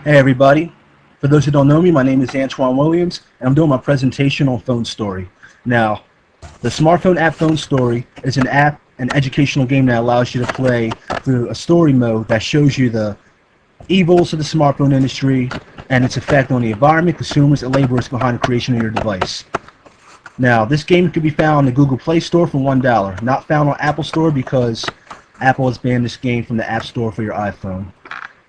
Hey everybody. For those who don't know me, my name is Antoine Williams, and I'm doing my presentation on Phone Story. Now, the smartphone app Phone Story is an educational game that allows you to play through a story mode that shows you the evils of the smartphone industry and its effect on the environment, consumers, and laborers behind the creation of your device. Now, this game can be found in the Google Play Store for $1, not found on Apple Store because Apple has banned this game from the App Store for your iPhone.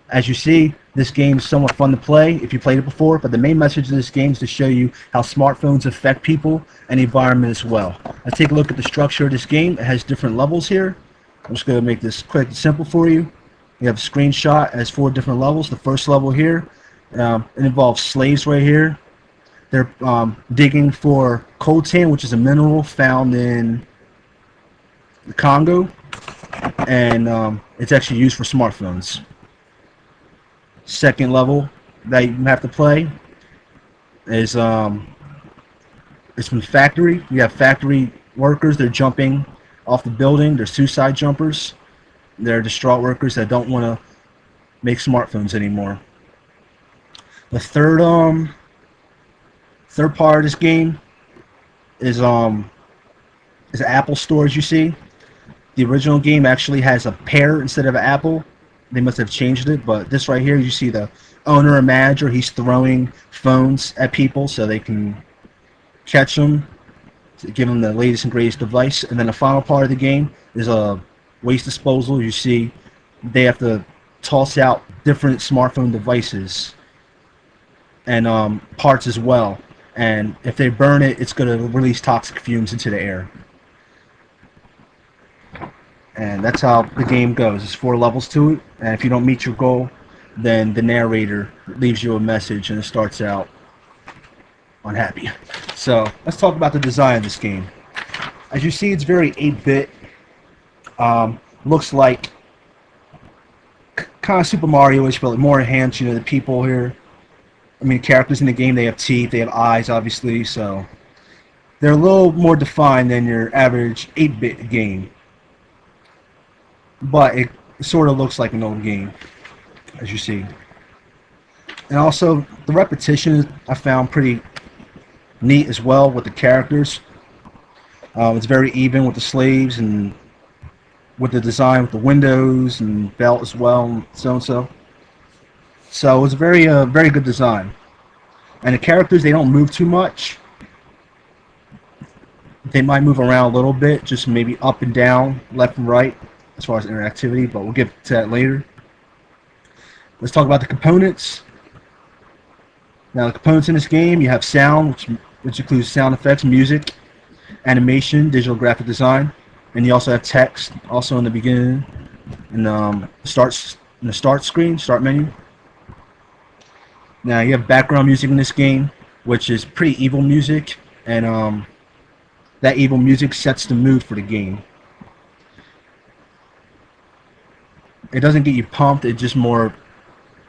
As you see, this game is somewhat fun to play if you played it before, but the main message of this game is to show you how smartphones affect people and the environment as well. Let's take a look at the structure of this game. It has different levels here. I'm just going to make this quick and simple for you. You have a screenshot. It has 4 different levels. The first level here, it involves slaves right here. They're digging for coltan, which is a mineral found in the Congo, and it's actually used for smartphones. Second level that you have to play is it's from the factory. You have factory workers. They're jumping off the building. They're suicide jumpers. They're distraught workers that don't want to make smartphones anymore. The third part of this game is an Apple Store, as you see. The original game actually has a pear instead of an apple. They must have changed it, but this right here, you see the owner and manager. He's throwing phones at people so they can catch them, to give them the latest and greatest device. And then the final part of the game is a waste disposal. You see they have to toss out different smartphone devices and parts as well. And if they burn it, it's going to release toxic fumes into the air. And that's how the game goes. There's 4 levels to it, and if you don't meet your goal, then the narrator leaves you a message and it starts out unhappy. So let's talk about the design of this game. As you see, it's very 8-bit. Looks like kind of Super Mario-ish, but more enhanced. You know, the people here, I mean, characters in the game, they have teeth, they have eyes, obviously, so they're a little more defined than your average 8-bit game. But it sort of looks like an old game, as you see. And also, the repetition I found pretty neat as well with the characters. It's very even with the slaves and with the design with the windows and belt as well, and so and so. So it was a very good design. And the characters, they don't move too much. They might move around a little bit, just maybe up and down, left and right, as far as interactivity, but we'll get to that later. Let's talk about the components. Now, the components in this game, you have sound, which includes sound effects, music, animation, digital graphic design, and you also have text, also in the beginning, and in the start screen, start menu. Now, you have background music in this game, which is pretty evil music, and that evil music sets the mood for the game. It doesn't get you pumped. It just more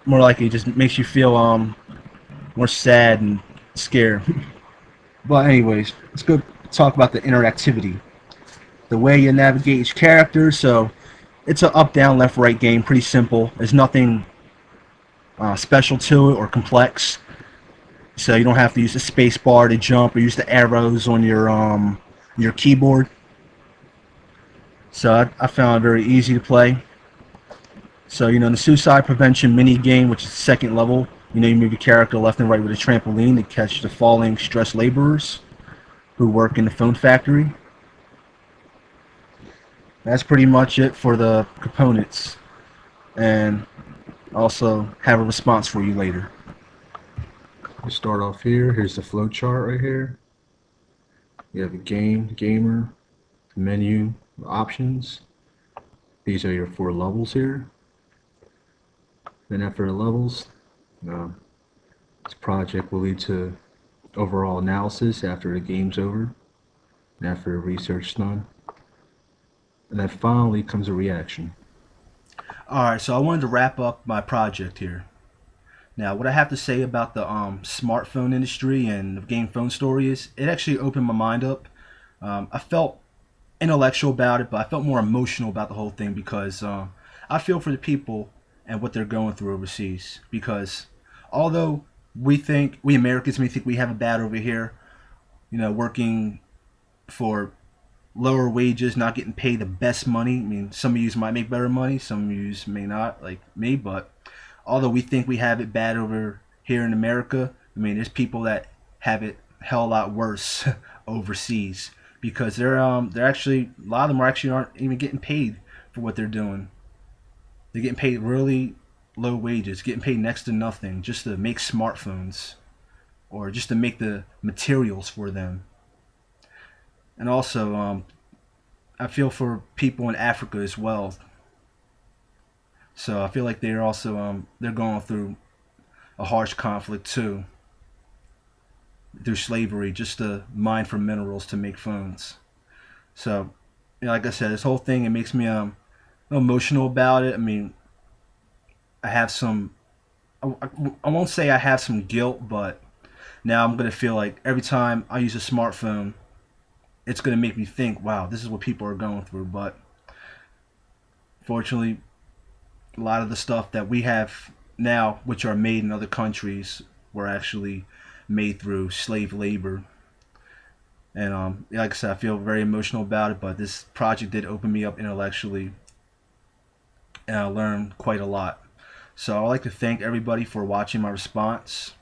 like it just makes you feel more sad and scared. But anyways, let's go talk about the interactivity. The way you navigate each character. So it's an up, down, left, right game. Pretty simple. There's nothing special to it or complex. So you don't have to use the space bar to jump or use the arrows on your keyboard. So I found it very easy to play. So, you know, the suicide prevention mini game, which is the second level, you know, you move your character left and right with a trampoline to catch the falling stressed laborers who work in the phone factory. That's pretty much it for the components. And also have a response for you later. We start off here. Here's the flow chart right here. You have a gamer, menu, options. These are your 4 levels here. Then after the levels, this project will lead to overall analysis after the game's over, and after the research is done. And then finally comes a reaction. Alright, so I wanted to wrap up my project here. Now, what I have to say about the smartphone industry and the game Phone Story is, it actually opened my mind up. I felt intellectual about it, but I felt more emotional about the whole thing because I feel for the people and what they're going through overseas. Because although we Americans may think we have it bad over here, working for lower wages, not getting paid the best money. I mean, some of you might make better money, some of you may not, like me. But although we think we have it bad over here in America, I mean, there's people that have it hell a lot worse overseas because they're actually a lot of them are actually aren't even getting paid for what they're doing. They're getting paid really low wages, getting paid next to nothing just to make smartphones or just to make the materials for them. And also, I feel for people in Africa as well. So I feel like they're also they're going through a harsh conflict too, through slavery, just to mine for minerals to make phones. So, like I said, this whole thing it makes me emotional about it. I mean, I have some. I won't say I have some guilt, but now I'm gonna feel like every time I use a smartphone, it's gonna make me think, wow, this is what people are going through. But fortunately, a lot of the stuff that we have now, which are made in other countries, were actually made through slave labor. And like I said, I feel very emotional about it. But this project did open me up intellectually, and I learned quite a lot. So I'd like to thank everybody for watching my response,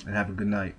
and have a good night.